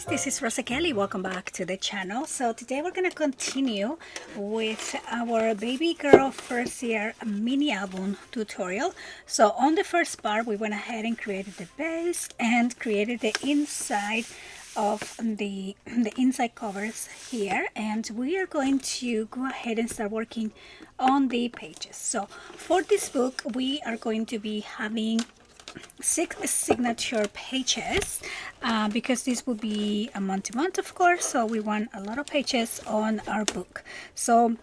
this is Rosa Kelly. Welcome back to the channel. So today we're going to continue with our baby girl first year mini album tutorial. So on the first part we went ahead and created the base and created the inside of the inside covers here, and we are going to go ahead and start working on the pages. So for this book we are going to be having 6 signature pages because this will be a month-to-month, of course, so we want a lot of pages on our book. So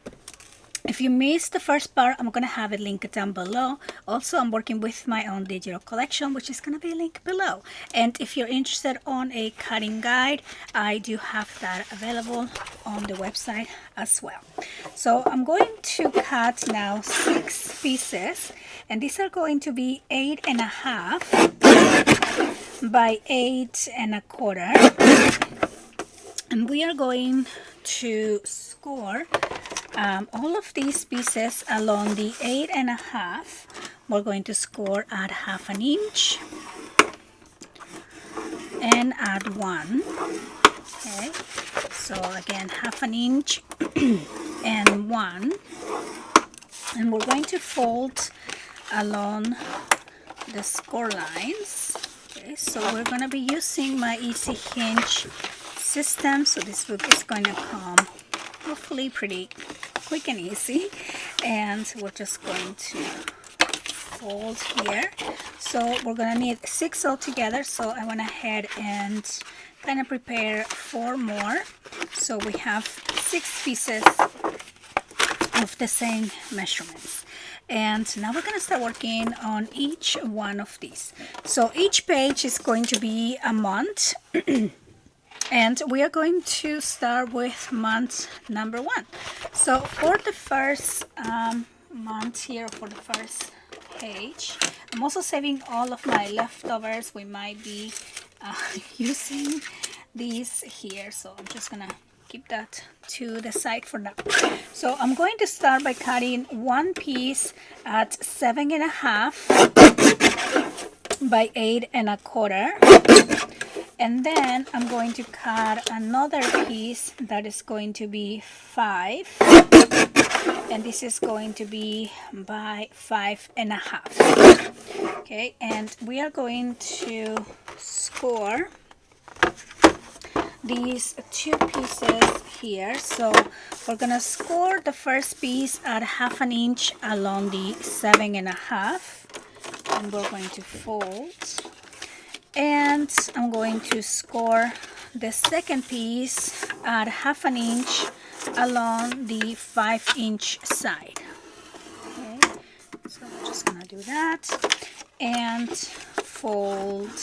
if you missed the first part, I'm going to have it linked down below. Also, I'm working with my own digital collection, which is going to be linked below. And if you're interested on a cutting guide, I do have that available on the website as well. So I'm going to cut now 6 pieces, and these are going to be 8.5 by 8.25. And we are going to score all of these pieces along the 8.5. We're going to score at 1/2 inch and at 1. Okay, so again 1/2 inch and 1, and we're going to fold along the score lines. Okay, so we're going to be using my easy hinge system, so this book is going to come hopefully pretty quick and easy, and we're just going to fold here. So we're gonna need 6 altogether, so I went ahead and kind of prepare 4 more, so we have 6 pieces of the same measurements. And now we're gonna start working on each one of these. So each page is going to be a month. And we are going to start with month number 1. So for the first month here, for the first page, I'm also saving all of my leftovers. We might be using these here, so I'm just gonna keep that to the side for now. So I'm going to start by cutting one piece at 7.5 by 8.25. And then I'm going to cut another piece that is going to be 5, and this is going to be by 5.5. Okay, and we are going to score these 2 pieces here. So we're gonna score the first piece at 1/2 inch along the 7.5, and we're going to fold. And I'm going to score the second piece at 1/2 inch along the 5-inch side. Okay, so I'm just gonna do that and fold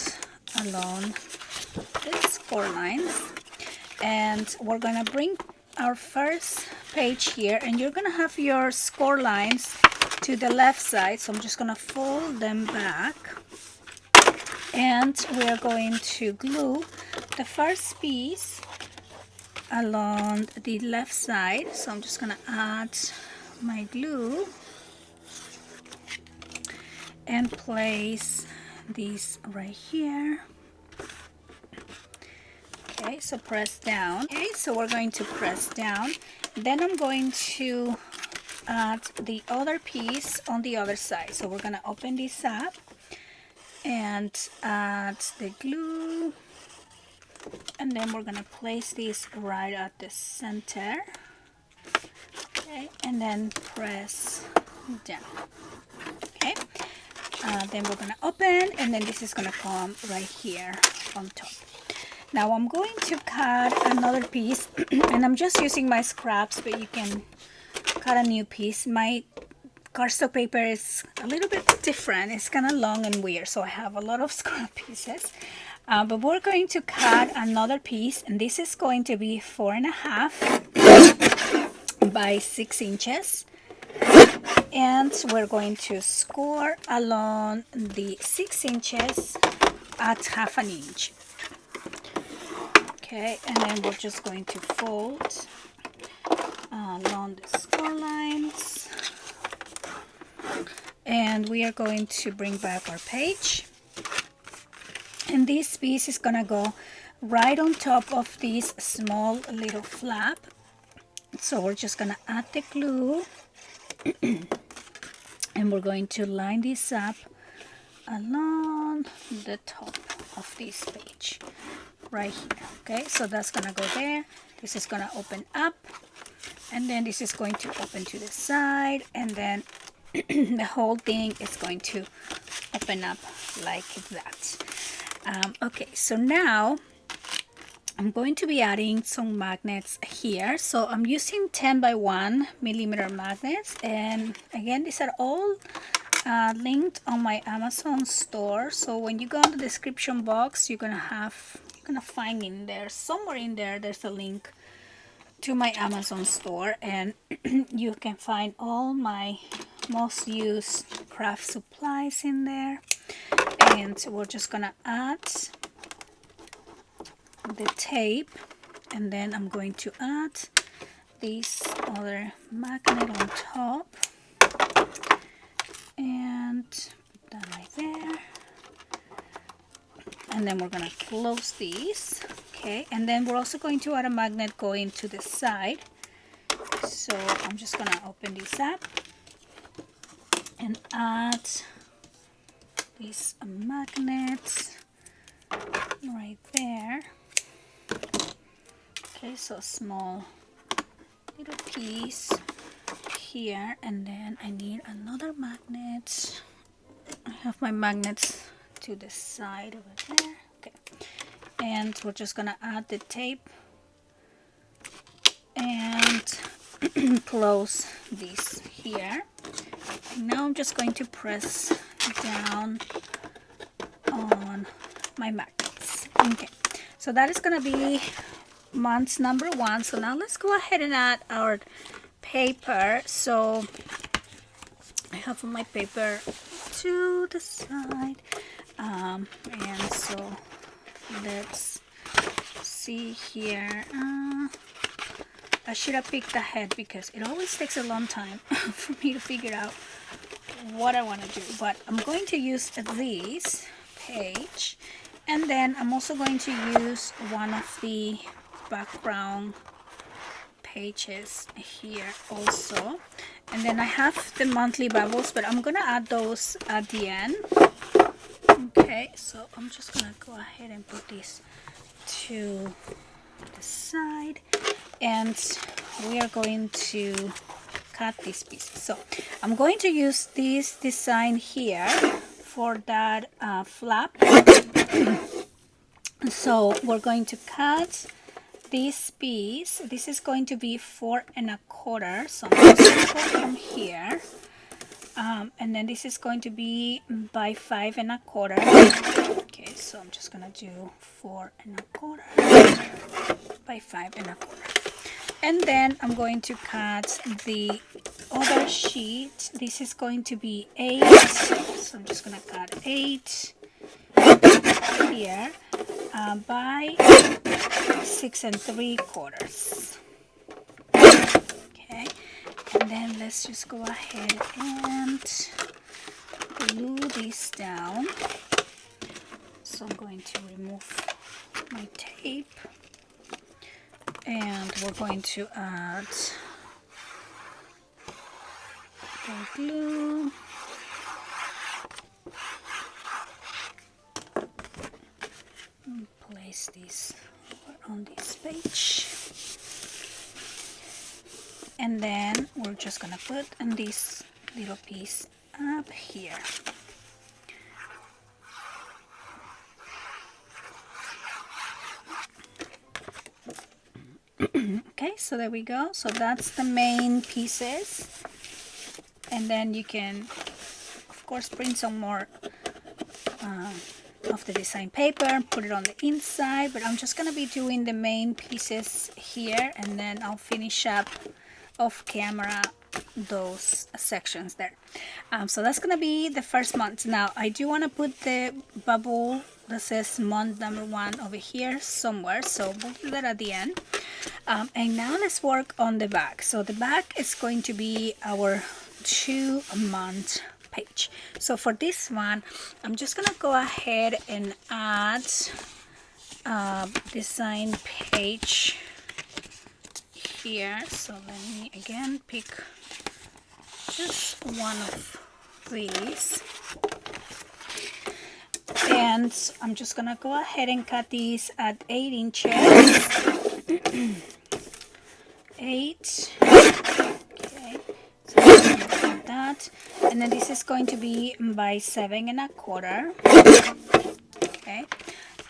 along the score lines. And we're gonna bring our first page here, and you're gonna have your score lines to the left side, so I'm just gonna fold them back. And we are going to glue the first piece along the left side. So I'm just going to add my glue and place these right here. Okay, so press down. Okay, so we're going to press down. Then I'm going to add the other piece on the other side. So we're going to open this up and add the glue, and then we're gonna place this right at the center. Okay, and then press down. Okay, then we're gonna open, and then this is gonna come right here on top. Now I'm going to cut another piece, and I'm just using my scraps, but you can cut a new piece. My cardstock paper is a little bit different. It's kind of long and weird, so I have a lot of scrap pieces. But we're going to cut another piece, and this is going to be 4.5 by 6 inches. And we're going to score along the 6 inches at 1/2 inch. Okay, and then we're just going to fold along the score lines. And we are going to bring back our page, and this piece is gonna go right on top of this small little flap. So we're just gonna add the glue and we're going to line this up along the top of this page right here. Okay, so that's gonna go there. This is gonna open up, and then this is going to open to the side, and then the whole thing is going to open up like that. Okay, so now I'm going to be adding some magnets here. So I'm using 10 by 1 millimeter magnets, and again, these are all linked on my Amazon store. So when you go in the description box, you're gonna find in there, somewhere in there, there's a link to my Amazon store, and you can find all my most used craft supplies in there. And so we're just gonna add the tape, and then I'm going to add this other magnet on top and put that right there, and then we're gonna close these. Okay, and then we're also going to add a magnet going to the side. So I'm just gonna open this up and add these magnets right there. Okay, so small little piece here, and then I need another magnet. I have my magnets to the side over there. Okay, and we're just gonna add the tape and close this here. And now I'm just going to press down on my magnets. Okay, so that is gonna be month number 1. So now let's go ahead and add our paper. So I have my paper to the side, and so let's see here. I should have picked the head because it always takes a long time for me to figure out what I want to do, but I'm going to use this page, and then I'm also going to use one of the background pages here also. And then I have the monthly bubbles, but I'm gonna add those at the end. Okay, so I'm just gonna go ahead and put this to the side, and we are going to cut these pieces. So I'm going to use this design here for that flap. So we're going to cut this piece. This is going to be 4 1/4, so I'm just going to go from here, and then this is going to be by 5 1/4. Okay, so I'm just gonna do 4 1/4 by 5 1/4, and then I'm going to cut the other sheet. This is going to be 8, so I'm just gonna cut 8 here by 6 3/4. Okay, and then let's just go ahead and glue this down. So I'm going to remove my tape, and we're going to add the glue. And place this on this page, and then we're just gonna put in this little piece up here. Okay, so there we go. So that's the main pieces, and then you can of course print some more of the design paper, put it on the inside, but I'm just gonna be doing the main pieces here, and then I'll finish up off camera those sections there. So that's gonna be the first month. Now I do want to put the bubble that says month number 1 over here somewhere, so we'll do that at the end. And now let's work on the back. So the back is going to be our 2-month page. So for this one, I'm just gonna go ahead and add design page here. So let me again pick just one of these, and I'm just gonna go ahead and cut these at 8 inches. 8. Okay, so I'm gonna cut that, and then this is going to be by 7 1/4. Okay,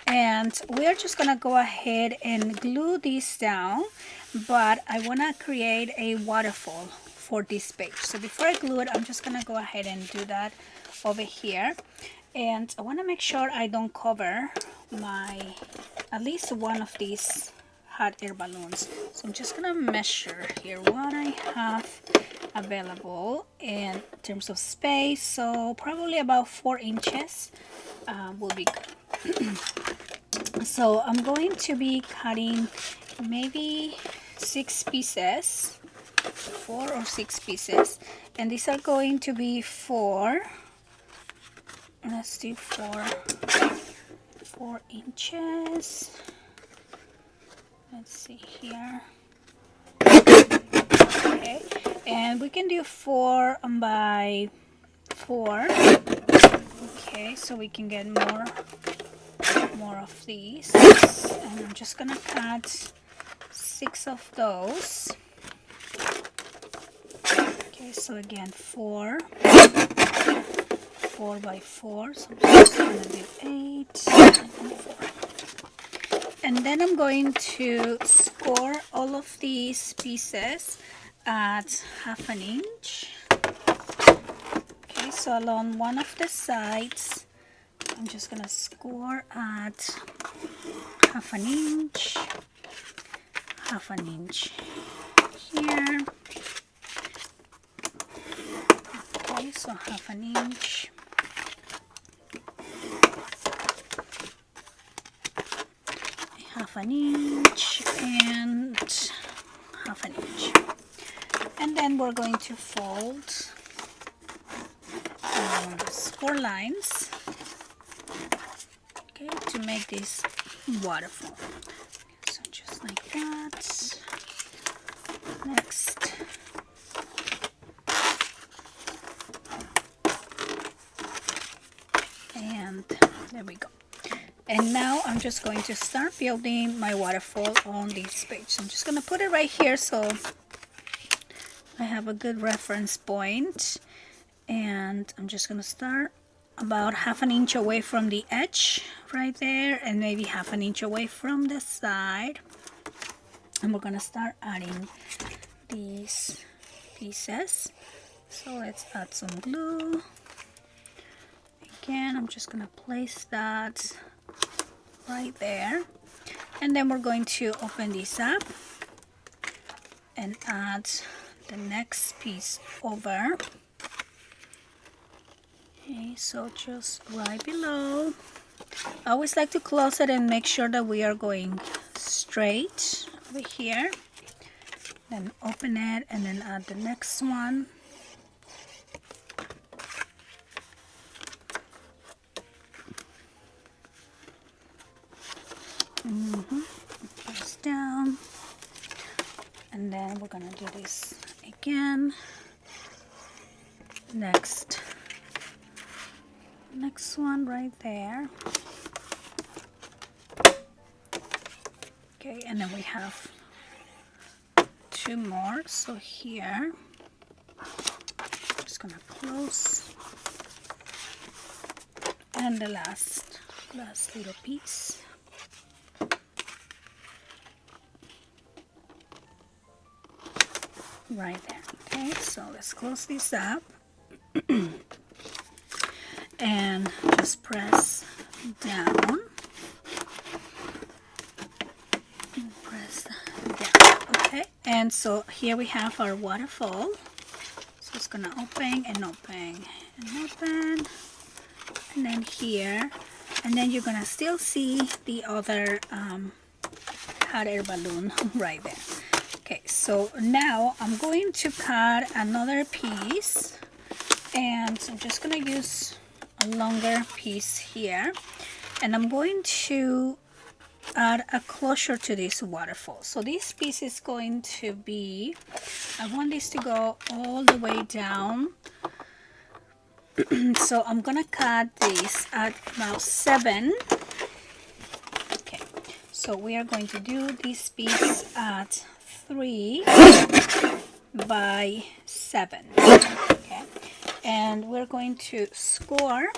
and we're just gonna go ahead and glue this down, but I want to create a waterfall for this page. So before I glue it, I'm just gonna go ahead and do that over here, and I want to make sure I don't cover my at least one of these hot air balloons. So I'm just gonna measure here what I have available in terms of space. So probably about 4 inches will be good. So I'm going to be cutting maybe 6 pieces, 4 or 6 pieces, and these are going to be 4. Let's do 4 inches. Let's see here. Okay, and we can do 4 by 4. Okay, so we can get more of these, and I'm just gonna cut 6 of those. Okay, so again 4 by 4, so I'm just gonna do 8 and 4. And then I'm going to score all of these pieces at 1/2 inch. Okay, so along one of the sides, I'm just gonna score at 1/2 inch, 1/2 inch here. Okay, so 1/2 inch. Half an inch and 1/2 inch, and then we're going to fold the score lines, okay, to make this waterfall. So just like that. Next, and there we go. And now I'm just going to start building my waterfall on this page. So I'm just going to put it right here so I have a good reference point. And I'm just going to start about 1/2 inch away from the edge right there, and maybe 1/2 inch away from the side. And we're going to start adding these pieces. So let's add some glue. Again, I'm just going to place that right there, and then we're going to open this up and add the next piece over. Okay, so just right below. I always like to close it and make sure that we are going straight over here. Then open it and then add the next one. Press down, and then we're gonna do this again. Next one right there. Okay, and then we have 2 more. So here, just gonna close, and the last little piece. Right there. Okay, so let's close this up and just press down and press down. Okay, and so here we have our waterfall. So it's gonna open and open and open, and then here, and then you're gonna still see the other hot air balloon right there. Okay, so now I'm going to cut another piece, and I'm just going to use a longer piece here, and I'm going to add a closure to this waterfall. So this piece is going to be, I want this to go all the way down. So I'm gonna cut this at about 7. Okay, so we are going to do this piece at 3 by 7. Okay, and we're going to score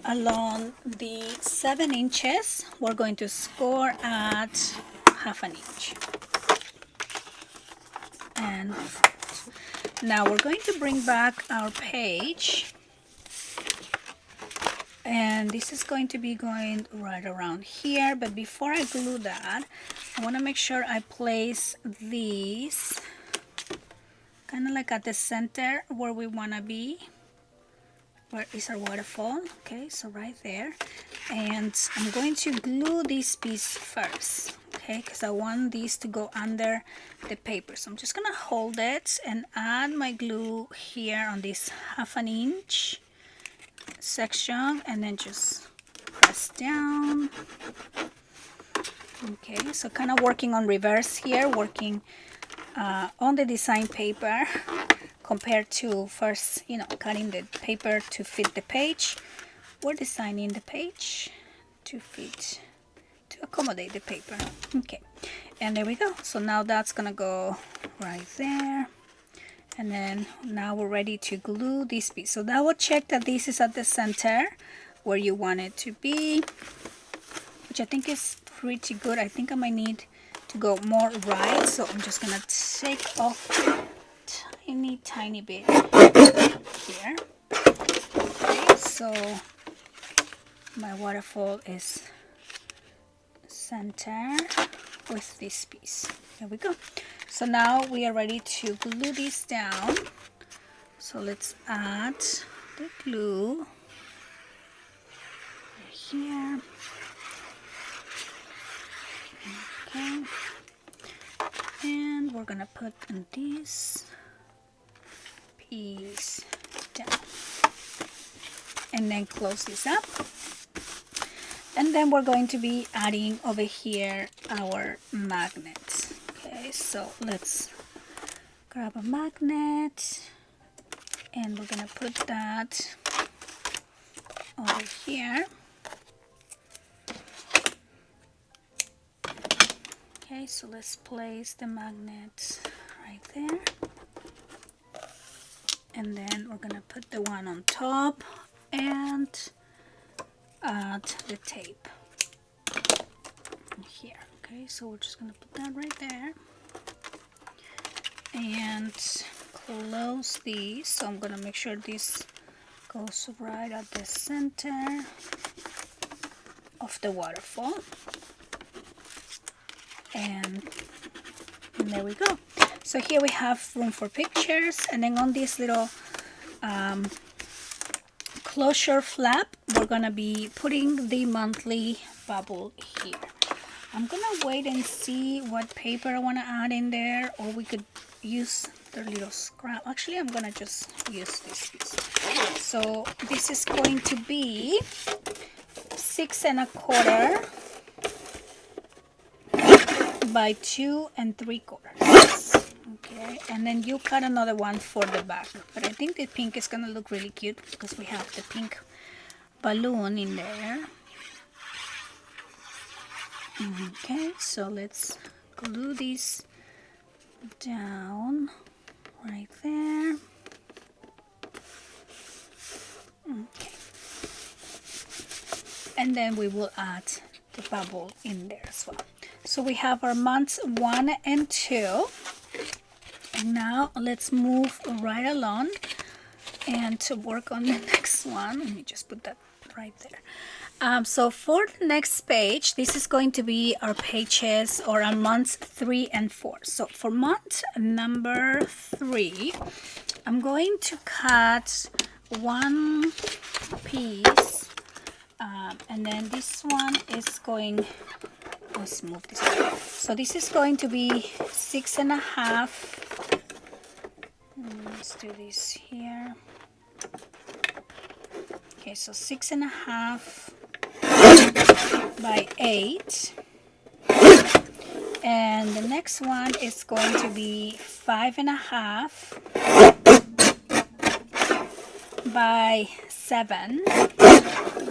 along the 7 inches. We're going to score at half an inch. And now we're going to bring back our page, and this is going to be going right around here. But before I glue that, I want to make sure I place these kind of like at the center where we want to be. Where is our waterfall? Okay, so right there. And I'm going to glue this piece first, okay, because I want these to go under the paper. So I'm just gonna hold it and add my glue here on this half an inch section, and then just press down. Okay, so kind of working on reverse here, working on the design paper compared to first, cutting the paper to fit the page. We're designing the page to fit, to accommodate the paper. Okay, and there we go. So now that's gonna go right there, and then now we're ready to glue this piece. So double check that this is at the center where you want it to be, which I think is pretty good. I think I might need to go more right, so I'm just gonna take off tiny bit here. Okay, so my waterfall is center with this piece. There we go. So now we are ready to glue this down. So let's add the glue here. Okay, and we're gonna put this piece down and then close this up. And then we're going to be adding over here our magnets. Okay, so let's grab a magnet, and we're gonna put that over here. Okay, so let's place the magnet right there, and then we're gonna put the one on top and add the tape here. Okay, so we're just gonna put that right there and close these. So I'm gonna make sure this goes right at the center of the waterfall, and there we go. So here we have room for pictures, and then on this little closure flap, we're gonna be putting the monthly bubble here. I'm gonna wait and see what paper I want to add in there, or we could use the little scrap. Actually, I'm gonna just use this piece. So this is going to be 6 1/4 by 2 3/4. Okay, and then you cut another one for the back. But I think the pink is gonna look really cute because we have the pink balloon in there. Okay, so let's glue this down right there. Okay, and then we will add the bubble in there as well. So we have our months 1 and 2, and now let's move right along and to work on the next one. Let me just put that right there. So for the next page, this is going to be our pages or our months 3 and 4. So for month number 3, I'm going to cut one piece, and then this one is going, let's move this way. So this is going to be 6 1/2. Let's do this here. Okay, so 6 1/2 by 8. And the next one is going to be 5.5 by 7.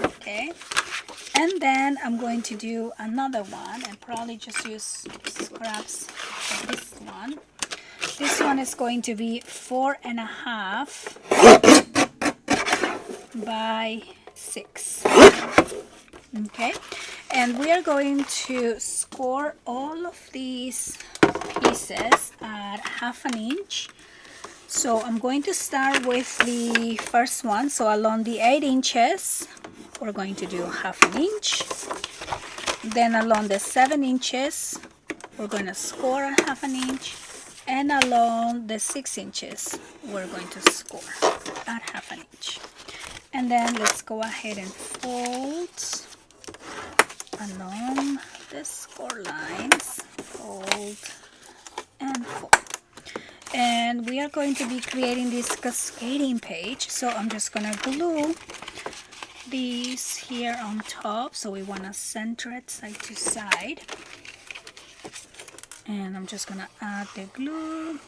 Okay, and then I'm going to do another one and probably just use scraps for this one. This one is going to be 4.5 by 6. Okay, and we are going to score all of these pieces at 1/2 inch. So I'm going to start with the first one. So along the 8 inches, we're going to do 1/2 inch. Then along the 7 inches, we're going to score a 1/2 inch. And along the 6 inches, we're going to score at 1/2 inch. And then let's go ahead and fold along the score lines. Fold and fold. And we are going to be creating this cascading page, so I'm just gonna glue these here on top. So we want to center it side to side, and I'm just gonna add the glue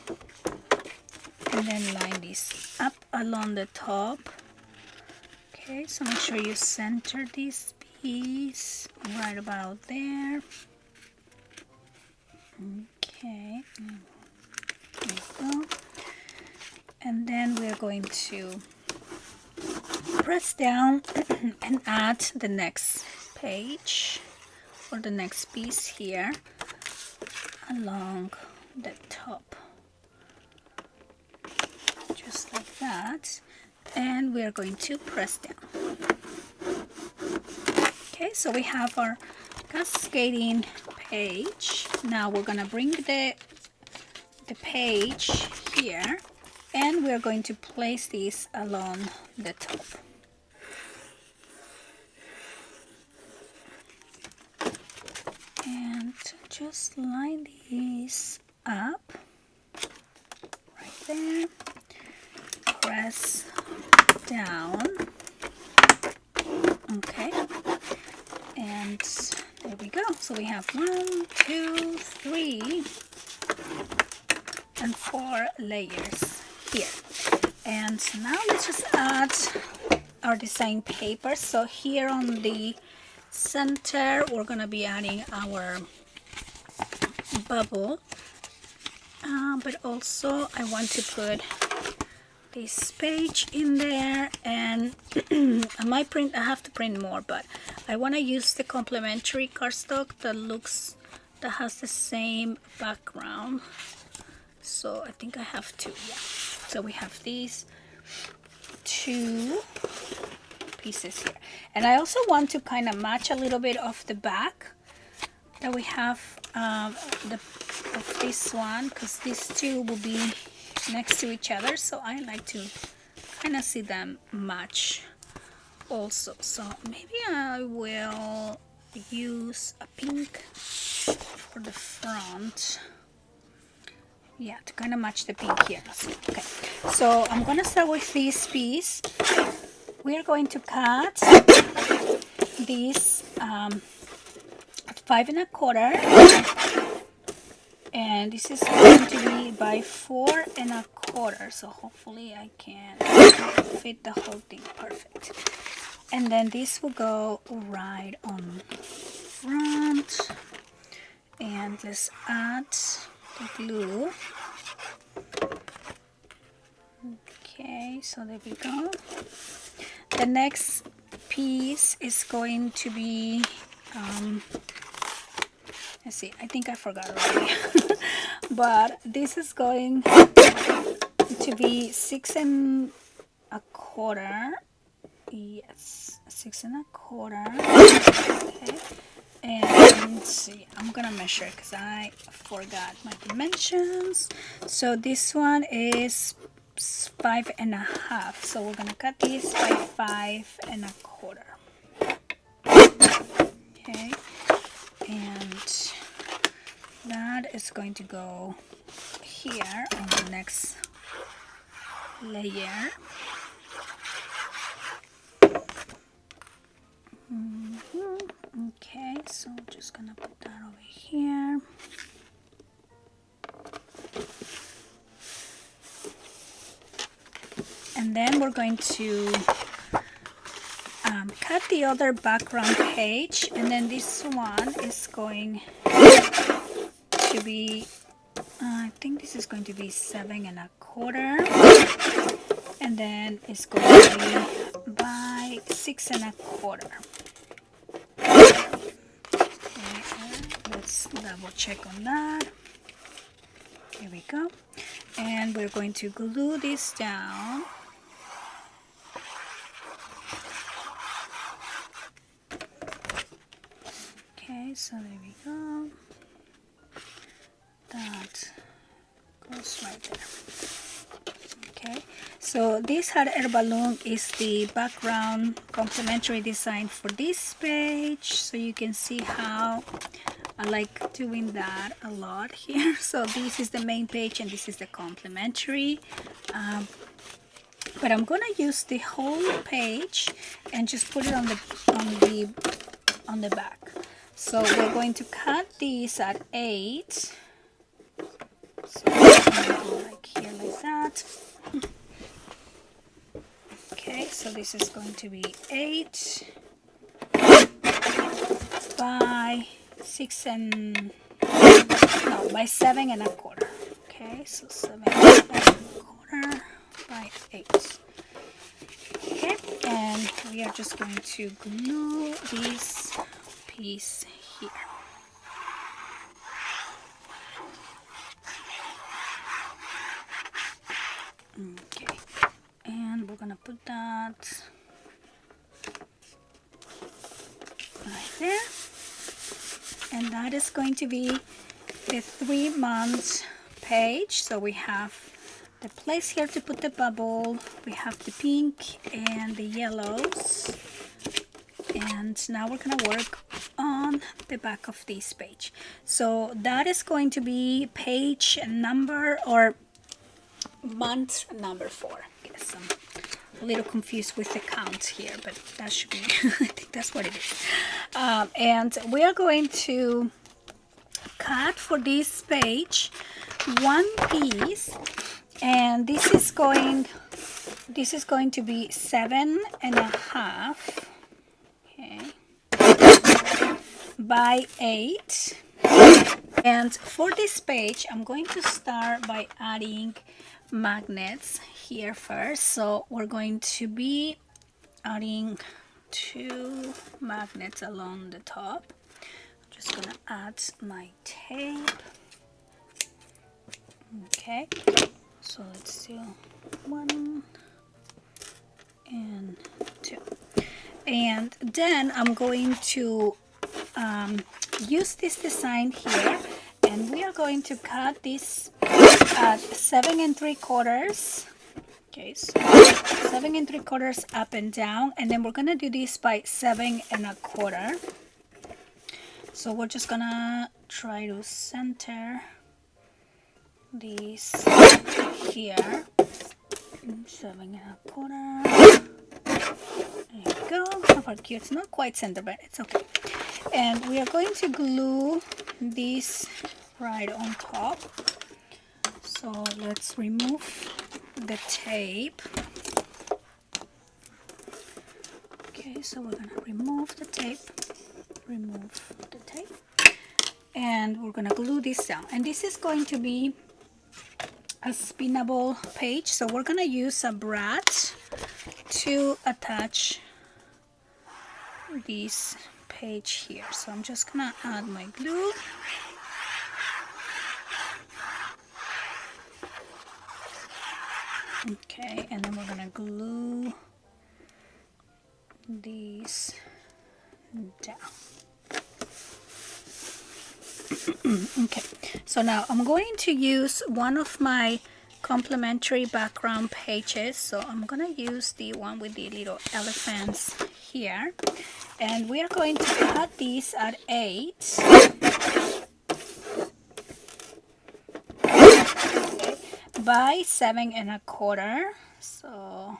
and then line this up along the top. Okay, so make sure you center this piece right about there. Okay, there we go. And then we're going to press down and add the next page or the next piece here along the top, just like that. And we're going to press down. Okay, so we have our cascading page. Now we're gonna bring the page here, and we're going to place this along the top. And just line these up right there. Press down. Okay, and there we go. So we have 1, 2, 3, and 4 layers here. And so now let's just add our design paper. So here on the center, we're gonna be adding our bubble, but also I want to put this page in there, and I have to print more, but I want to use the complementary cardstock that has the same background. So I think I have two, yeah. So we have these 2 pieces here, and I also want to kind of match a little bit of the back that we have of this one, because these 2 will be next to each other, so I like to kind of see them match also. So maybe I will use a pink for the front, yeah, to kind of match the pink here. Okay, so I'm gonna start with this piece. We are going to cut this at 5 1/4, and this is going to be by 4 1/4. So hopefully I can fit the whole thing perfect. And then this will go right on front. And let's add the glue. Okay, so there we go. The next piece is going to be let's see, I think I forgot already. But this is going to be 6 1/4. Yes, 6 1/4. Okay, and see, I'm gonna measure because I forgot my dimensions. So this one is 5 1/2. So we're gonna cut this by 5 1/4. Okay, and that is going to go here on the next layer. and then we're going to cut the other background page, and then this one is going to be I think this is going to be 7.25, and then it's going to be by 6.25. Let's double check on that. Here we go. And we're going to glue this down. Okay, so there we go. That goes right there. Okay, so this hot air balloon is the background complementary design for this page. So you can see how I like doing that a lot here. So this is the main page and this is the complementary. But I'm gonna use the whole page and just put it on the back. So we're going to cut these at 8. So I'm gonna go like here like that. Okay, so this is going to be 8 by 7.25. Okay, so 7.25 by 8. Okay, and we are just going to glue this piece here. Okay, and we're gonna put that right there, and that is going to be the 3 months page. So we have the place here to put the bubble, we have the pink and the yellows, and now we're gonna work on the back of this page. So that is going to be page number or month number 4. Yes, I'm a little confused with the count here, but that should be I think that's what it is. And we are going to cut for this page 1 piece, and this is going to be 7.5, okay, by 8. And for this page I'm going to start by adding magnets here first. So we're going to be adding 2 magnets along the top. I'm just gonna add my tape. Okay, so let's do 1 and 2, and then I'm going to use this design here, and we are going to cut this at 7.75. Okay, so 7.75 up and down, and then we're gonna do this by 7.25. So we're just gonna try to center these here. 7.25. There you go. How cute. It's not quite center, but it's okay. And we are going to glue this right on top. So let's remove the tape. Okay, so we're gonna remove the tape, and we're gonna glue this down. And this is going to be a spinnable page, so we're gonna use a brad to attach this page here. So I'm just gonna add my glue. Okay, and then we're gonna glue these down. Okay, so now I'm going to use one of my complementary background pages. So I'm gonna use the one with the little elephants here, and we are going to cut these at 8. Okay, by 7.25. So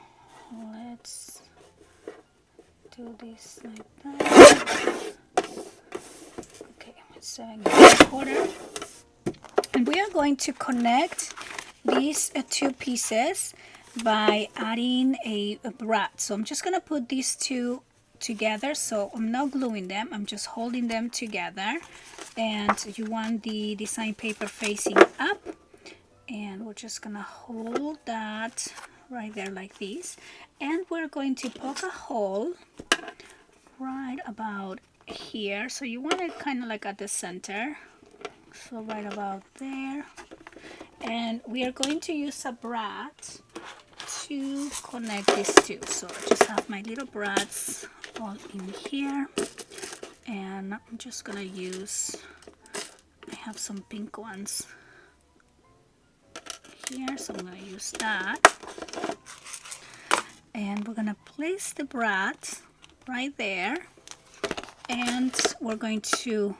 let's do this like that. Okay, 7.25, and we are going to connect these 2 pieces by adding a brad. So I'm just gonna put these two together. So I'm not gluing them, I'm just holding them together. And you want the design paper facing up, and we're just gonna hold that right there like this, and we're going to poke a hole right about here. So you want it kind of like at the center, so right about there. And we are going to use a brad to connect these two. So I just have my little brads all in here, and I'm just gonna use, I have some pink ones here, so I'm gonna use that. And we're gonna place the brad right there, and we're going to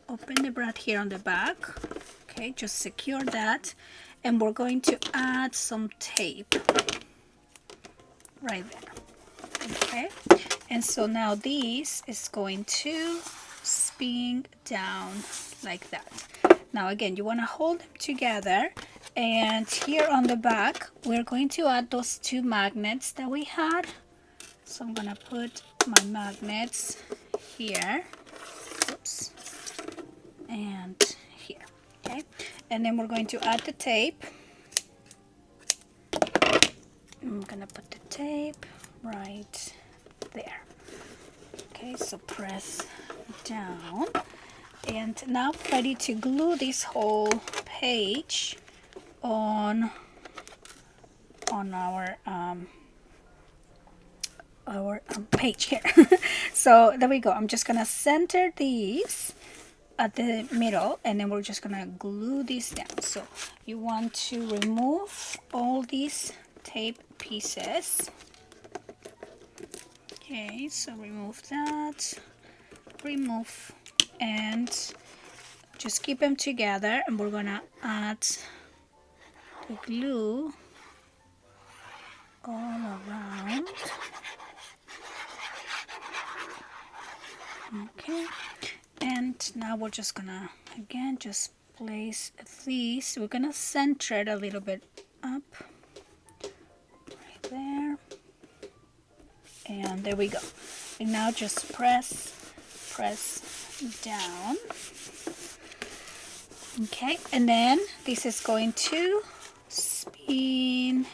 open the brad here on the back. Okay, just secure that, and we're going to add some tape right there. Okay, and so now this is going to spin down like that. Now again, you want to hold them together, and here on the back we're going to add those two magnets that we had. So I'm gonna put my magnets here, oops, and here. Okay, and then we're going to add the tape. I'm gonna put the tape right there. Okay, so press down, and now ready to glue this whole page on our page here. So there we go. I'm just gonna center these at the middle, and then we're just gonna glue these down. So you want to remove all these tape pieces. Okay, so remove that, remove, and just keep them together, and we're gonna add the glue all around. Okay, and now we're just gonna again just place these. We're gonna center it a little bit up right there, and there we go. And now just press down. Okay, and then this is going to spin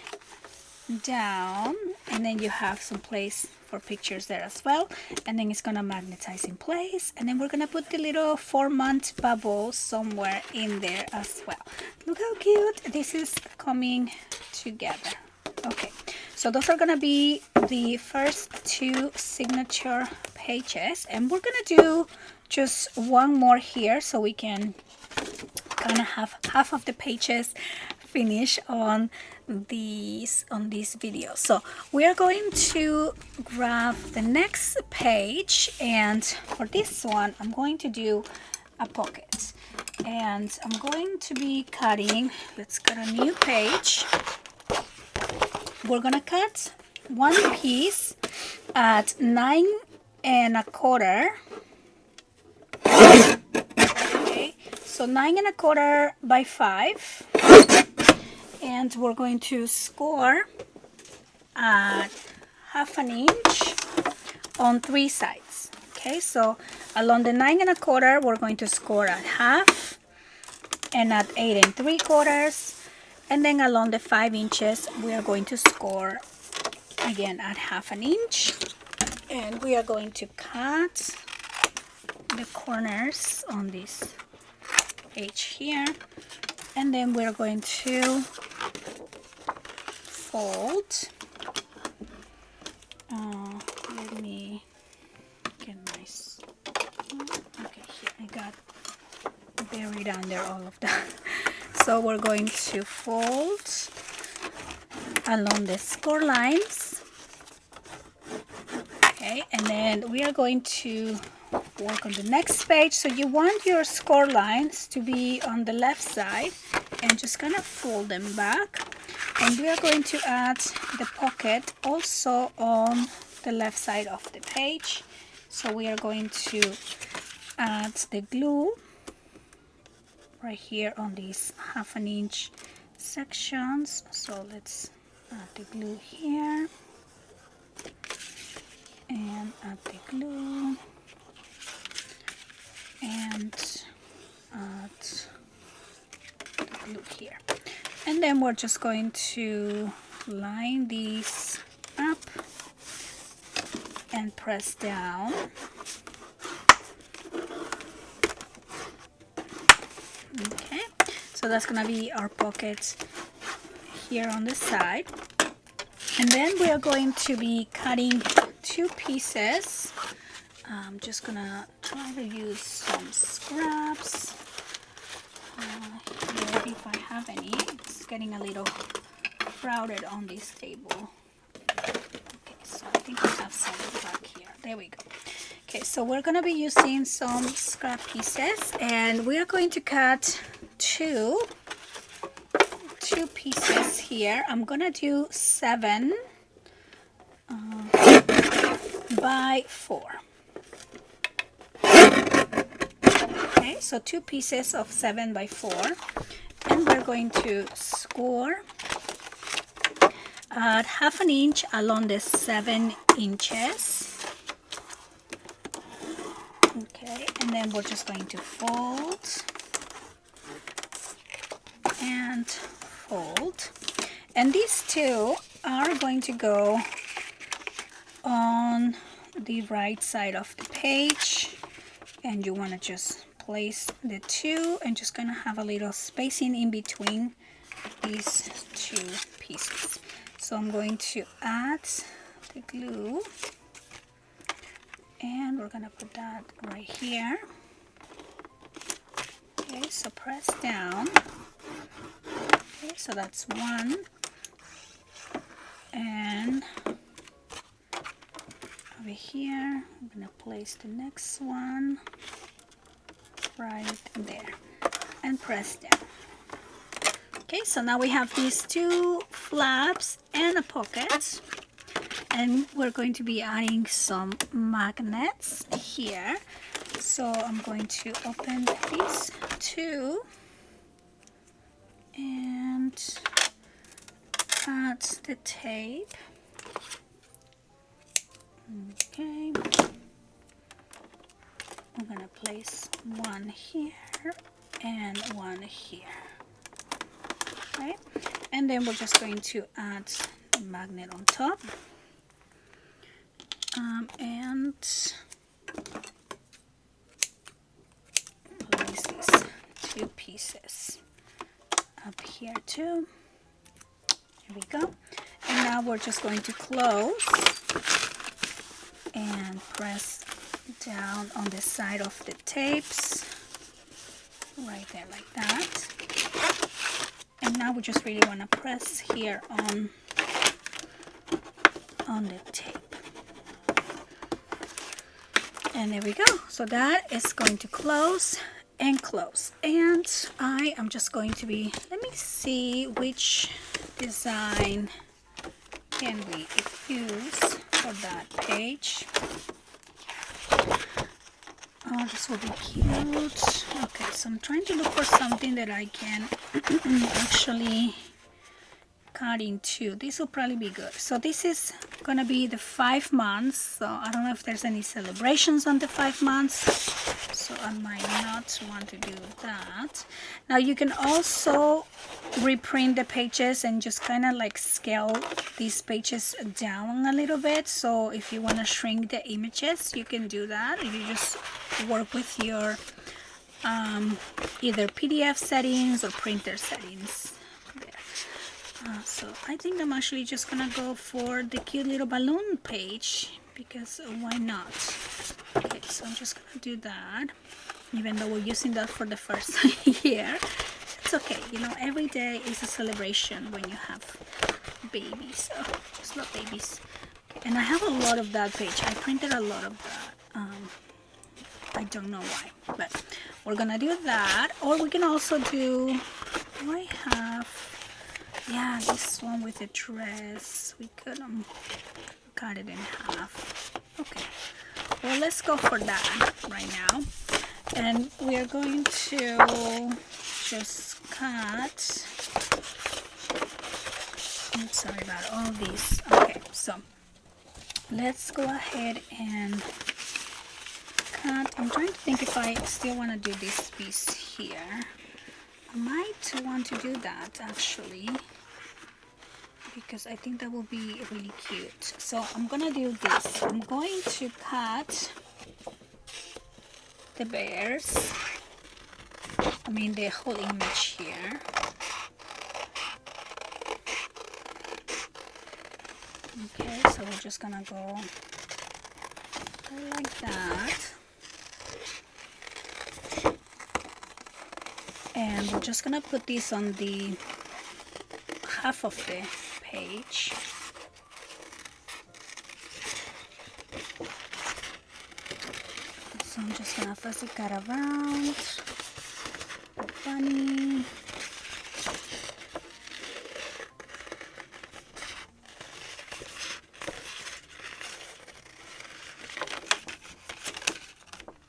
down, and then you have some place for pictures there as well, and then it's gonna magnetize in place, and then we're gonna put the little 4-month bubble somewhere in there as well. Look how cute this is coming together. Okay, so those are gonna be the first two signature pages, and we're gonna do just one more here so we can kind of have half of the pages finish on this video. So we are going to grab the next page, and for this one I'm going to do a pocket, and I'm going to be cutting, let's cut a new page. We're gonna cut one piece at 9 1/4. Okay, so 9 1/4 by 5, and we're going to score at 1/2 inch on 3 sides. Okay, so along the 9 1/4 we're going to score at 1/2, and at 8 3/4, and then along the 5 inches we are going to score again at 1/2 inch, and we are going to cut the corners on this page here, and then we're going to fold. Let me get my, okay, here I got buried under all of that. So we're going to fold along the score lines. Okay, and then we are going to work on the next page. So you want your score lines to be on the left side, and just kind of fold them back, and we are going to add the pocket also on the left side of the page. So we are going to add the glue right here on these 1/2 inch sections. So let's Add the glue here, and add the glue, and add the glue here. And then we're just going to line these up and press down. Okay, so that's gonna be our pocket here on the side. And then we are going to be cutting 2 pieces. I'm just gonna try to use some scraps here if I have any. It's getting a little crowded on this table. Okay, so I think I have some back here. There we go. Okay, so we're gonna be using some scrap pieces, and we are going to cut two pieces here. I'm gonna do 7 by 4. Okay, so 2 pieces of 7 by 4, and we're going to score at 1/2 inch along the 7 inches. Okay, and then we're just going to fold and fold, and these 2 are going to go on the right side of the page, and you want to just place the 2 and just gonna have a little spacing in between these 2 pieces. So I'm going to add the glue, and we're gonna put that right here. Okay, so press down. Okay, so that's 1, and over here I'm gonna place the next one right there and press down. Okay, so now we have these 2 flaps and a pocket, and we're going to be adding some magnets here. So I'm going to open these 2 and add the tape. Okay, I'm gonna place one here and one here. Okay, and then we're just going to add the magnet on top, and place these 2 pieces up here too. Here we go. And now we're just going to close and press down on the side of the tapes right there, like that. And now we just really want to press here on the tape, and there we go. So that is going to close and close, and I am just going to be, let me see which design can we use for that page. Oh, this will be cute. Okay, so I'm trying to look for something that I can actually cut in 2. This will probably be good. So this is gonna be the 5 months, so I don't know if there's any celebrations on the 5 months, so I might not want to do that. Now you can also reprint the pages and just kind of like scale these pages down a little bit. So if you want to shrink the images, you can do that. You just work with your either PDF settings or printer settings there. So I think I'm actually just gonna go for the cute little balloon page, because why not? Okay, so I'm just gonna do that, even though we're using that for the first year. It's okay, you know, every day is a celebration when you have babies. Oh, just love babies. Okay, and I have a lot of that page. I printed a lot of that. I don't know why, but we're gonna do that. Or we can also do, do I have, yeah, this one with the dress. We could cut it in half. Okay, well, let's go for that right now. And we are going to just cut I'm sorry about all these. Okay, so let's go ahead and cut. I'm trying to think if I still want to do this piece here. I might want to do that actually, because I think that will be really cute. So I'm gonna do this. I'm going to cut the bears, the whole image here. Okay, so we're just gonna go like that, and we're just gonna put this on the half of the page. So I'm just gonna fussy cut around the bunny.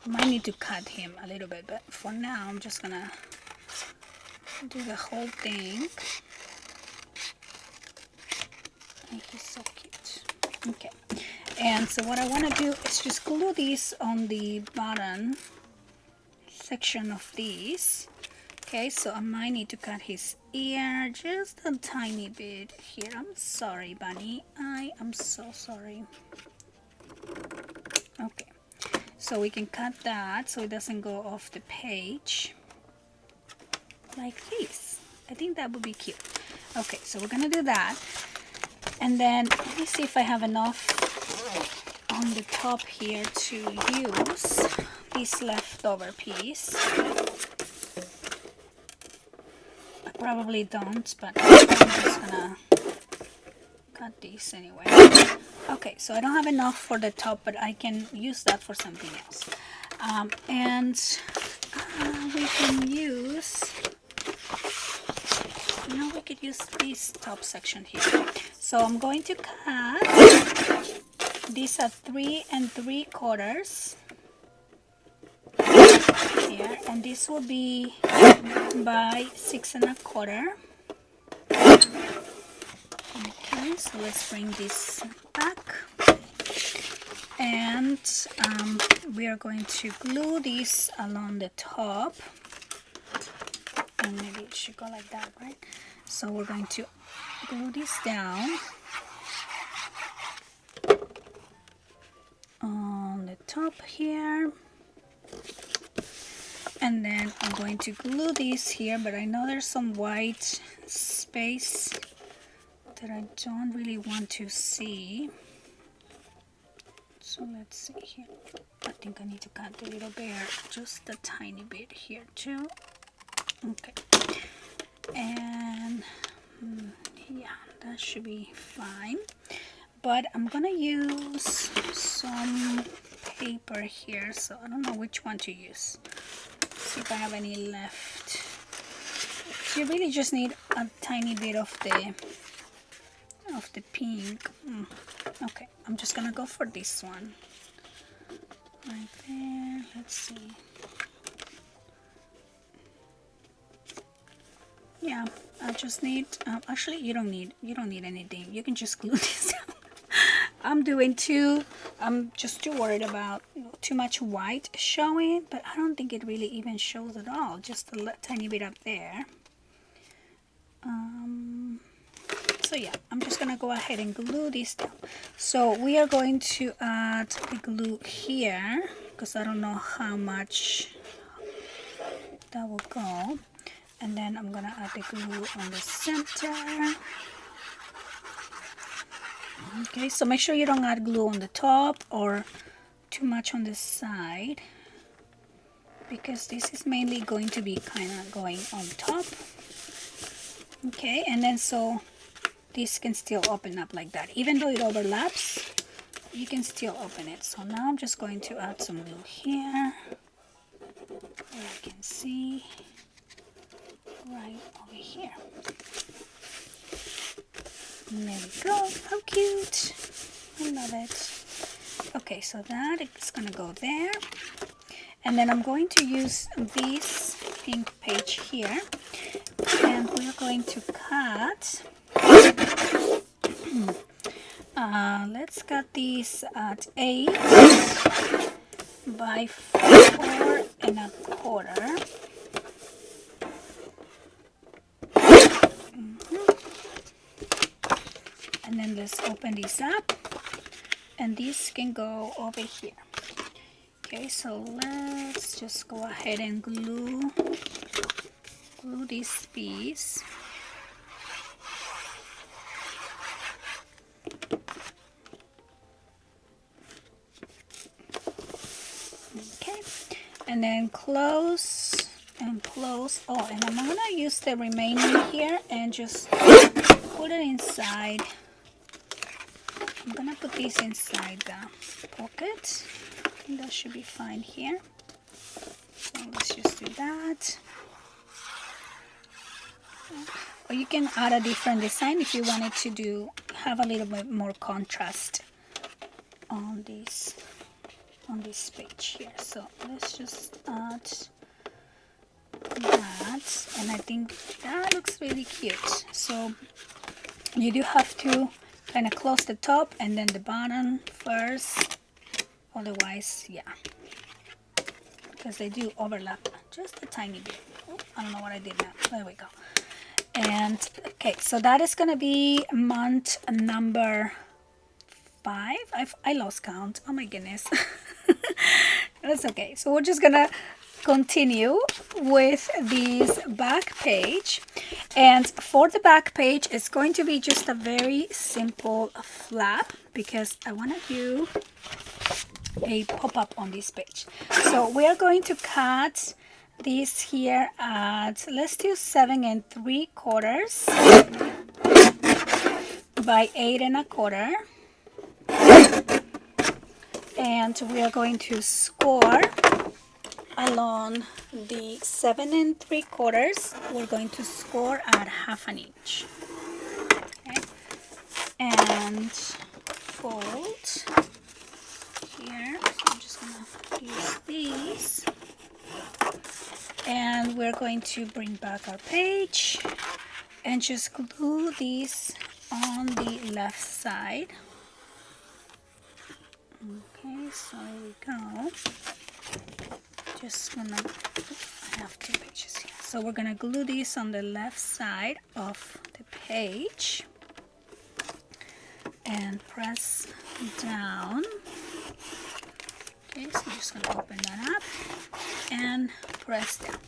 I might need to cut him a little bit, but for now I'm just gonna do the whole thing. And he's so cute. Okay, and so what I want to do is just glue these on the bottom section of these. Okay, so I might need to cut his ear just a tiny bit here. I'm sorry, bunny. I am so sorry. Okay, so we can cut that so it doesn't go off the page like this. I think that would be cute. Okay, so we're gonna do that, and then let me see if I have enough on the top here to use this leftover piece. I probably don't, but I'm just gonna cut these anyway. Okay, so I don't have enough for the top, but I can use that for something else. We can use, we could use this top section here. So I'm going to cut these at 3 3/4 here, and this will be by 6 1/4. Okay, so let's bring this back, and we are going to glue this along the top, and maybe it should go like that, right? So we're going to glue this down on the top here, and then I'm going to glue this here, but I know there's some white space that I don't really want to see. So let's see here. I think I need to cut the little bear just a tiny bit here too. Okay, and yeah, that should be fine. But I'm gonna use some paper here, so I don't know which one to use. Let's see if I have any left. So you really just need a tiny bit of the pink. Okay, I'm just gonna go for this one right there. Let's see. Yeah, I just need actually you don't need anything. You can just glue this down. I'm just too worried about too much white showing, but I don't think it really even shows at all, just a tiny bit up there. So yeah, I'm just gonna go ahead and glue this down. So we are going to add the glue here, because I don't know how much that will go. And then I'm gonna add the glue on the center. Okay, so make sure you don't add glue on the top or too much on the side, because this is mainly going to be kind of going on top. Okay, and then so this can still open up like that. Even though it overlaps, you can still open it. So now I'm just going to add some glue here, where I can see right over here. And there we go. How cute. I love it. Okay, so that is gonna go there. And then I'm going to use this pink page here, and we're going to cut Let's cut these at 8 by 4 1/4. And then let's open this up, and this can go over here. Okay, so let's just go ahead and glue this piece. Okay, and then close and close. Oh, and I'm gonna use the remaining here and just put it inside. I'm gonna put this inside the pocket. I think that should be fine here. So let's just do that. Or you can add a different design if you wanted to have a little bit more contrast on this page here. So let's just add that, and I think that looks really cute. So you do have to kind of close the top and then the bottom first, otherwise, yeah, because they do overlap just a tiny bit. Oh, I don't know what I did now. There we go. And okay, so that is gonna be month number 5. I lost count. Oh my goodness. That's okay. So we're just gonna continue with this back page, and for the back page it's going to be just a very simple flap because I want to do a pop-up on this page. So we are going to cut this here at, let's do 7 3/4 by 8 1/4, and we are going to score along the 7 3/4. We're going to score at 1/2 inch. Okay, and fold here. So I'm just gonna use these, and we're going to bring back our page and just glue these on the left side. Okay, so here we go. Just gonna, I have 2 pages here. So we're gonna glue this on the left side of the page and press down. Okay, so I'm just gonna open that up and press down.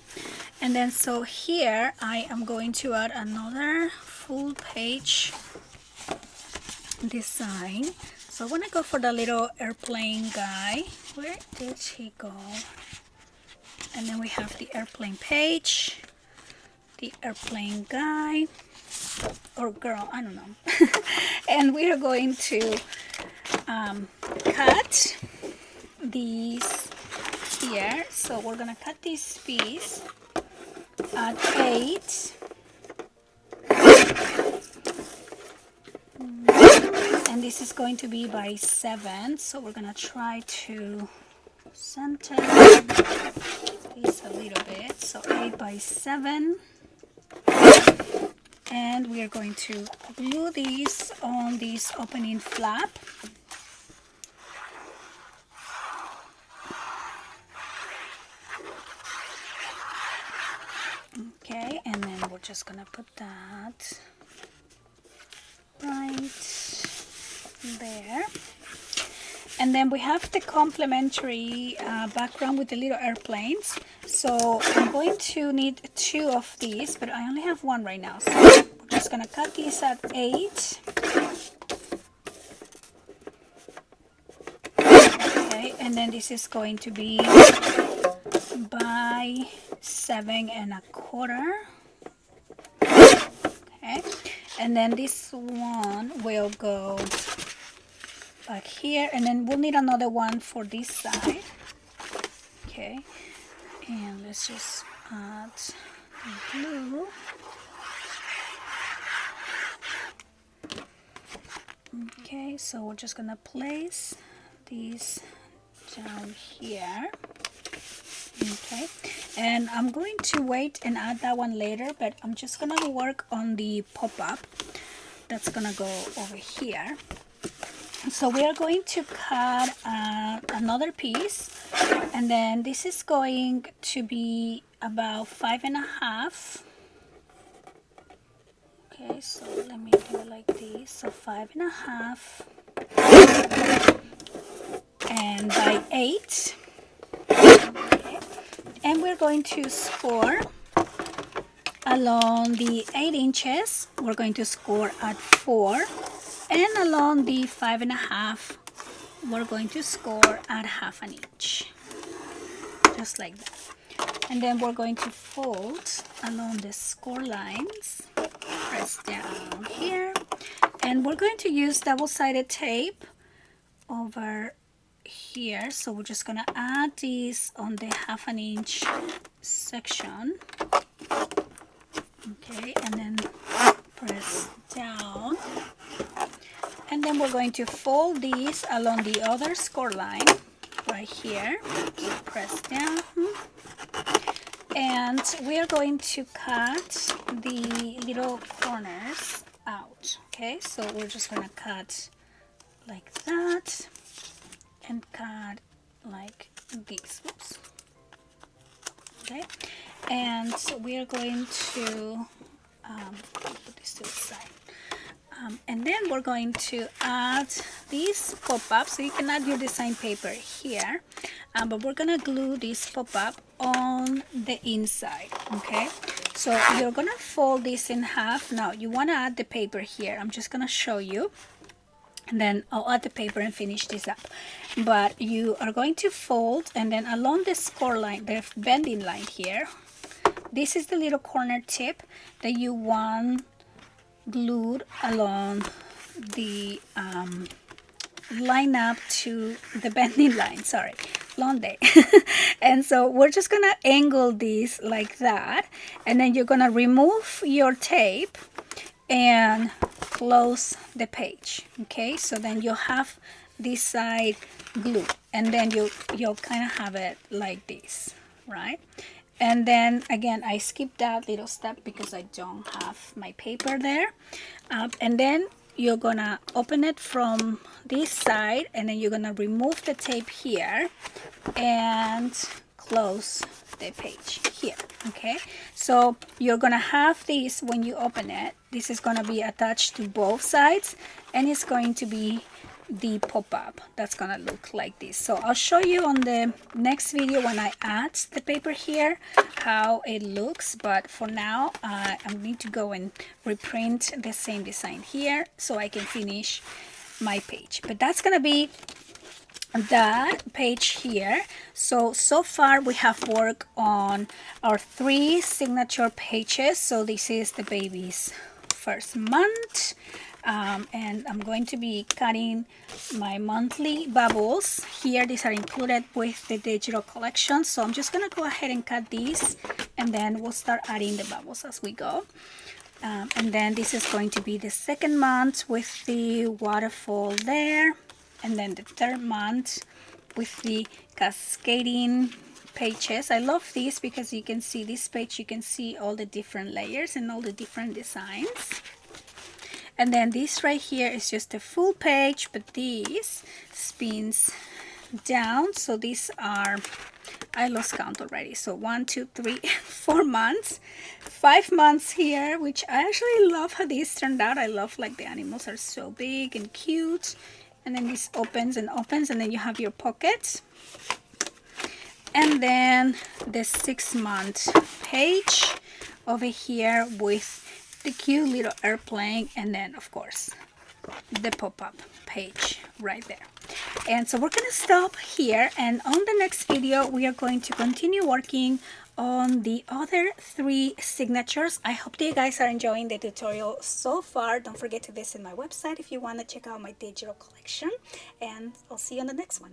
And then so here I am going to add another full page design. So I want to go for the little airplane guy. Where did he go? And then we have the airplane page, the airplane guy, or girl, I don't know. And we are going to cut these here. So we're gonna cut this piece at 8. And this is going to be by 7. So we're gonna try to center this a little bit. So 8 by 7. And we are going to glue these on this opening flap. Okay, and then we're just gonna put that right there. And then we have the complementary background with the little airplanes. So I'm going to need 2 of these, but I only have 1 right now. So we're just gonna cut these at 8. Okay, and then this is going to be by 7 1/4. Okay, and then this one will go back here, and then we'll need another one for this side. Okay, and let's just add the glue. Okay, so we're just gonna place these down here. Okay, and I'm going to wait and add that one later, but I'm just gonna work on the pop-up. that's gonna go over here. So we are going to cut another piece, and then this is going to be about 5.5. Okay, so let me do it like this. So 5.5 and by 8. Okay. And we're going to score along the 8 inches. We're going to score at 4, and along the 5.5 we're going to score at 1/2 inch, just like that. And then we're going to fold along the score lines, press down here, and we're going to use double-sided tape over here. So we're just gonna add this on the 1/2 inch section. Okay, and then press down, and then we're going to fold these along the other score line right here. So press down, and we are going to cut the little corners out. Okay, so we're just gonna cut like that and cut like this. Oops. Okay, and we are going to put this to the side. And then we're going to add these pop-up. So you can add your design paper here, but we're gonna glue this pop-up on the inside. Okay, so you're gonna fold this in half. Now you want to add the paper here. I'm just gonna show you, and then I'll add the paper and finish this up. But you are going to fold, and then along the score line, the bending line here, this is the little corner tip that you want glued along the line up to the bending line. Sorry, long day. And so we're just gonna angle this like that, and then you're gonna remove your tape and close the page. Okay, so then you'll have this side glue, and then you'll kind of have it like this, right? And then again, I skipped that little step because I don't have my paper there. And then you're gonna open it from this side, and then you're gonna remove the tape here and close the page here. Okay, so you're gonna have this when you open it. This is gonna be attached to both sides, and it's going to be the pop-up that's gonna look like this. So I'll show you on the next video when I add the paper here how it looks, but for now I need to go and reprint the same design here so I can finish my page. But that's gonna be that page here. So far we have worked on our 3 signature pages. So this is the baby's first month. And I'm going to be cutting my monthly bubbles here. These are included with the digital collection, so I'm just gonna go ahead and cut these, and then we'll start adding the bubbles as we go. And then this is going to be the 2nd month with the waterfall there, and then the 3rd month with the cascading pages. I love these because you can see this page, you can see all the different layers and all the different designs. And then this right here is just a full page, but these spins down. So these are, I lost count already. So 1, 2, 3, 4 months, 5 months here, which I actually love how these turned out. I love like the animals are so big and cute. And then this opens and opens, and then you have your pockets. And then the 6-month page over here with the cute little airplane, and then of course the pop-up page right there. And so we're gonna stop here, and on the next video we are going to continue working on the other 3 signatures. I hope that you guys are enjoying the tutorial so far. Don't forget to visit my website if you want to check out my digital collection, and I'll see you on the next one.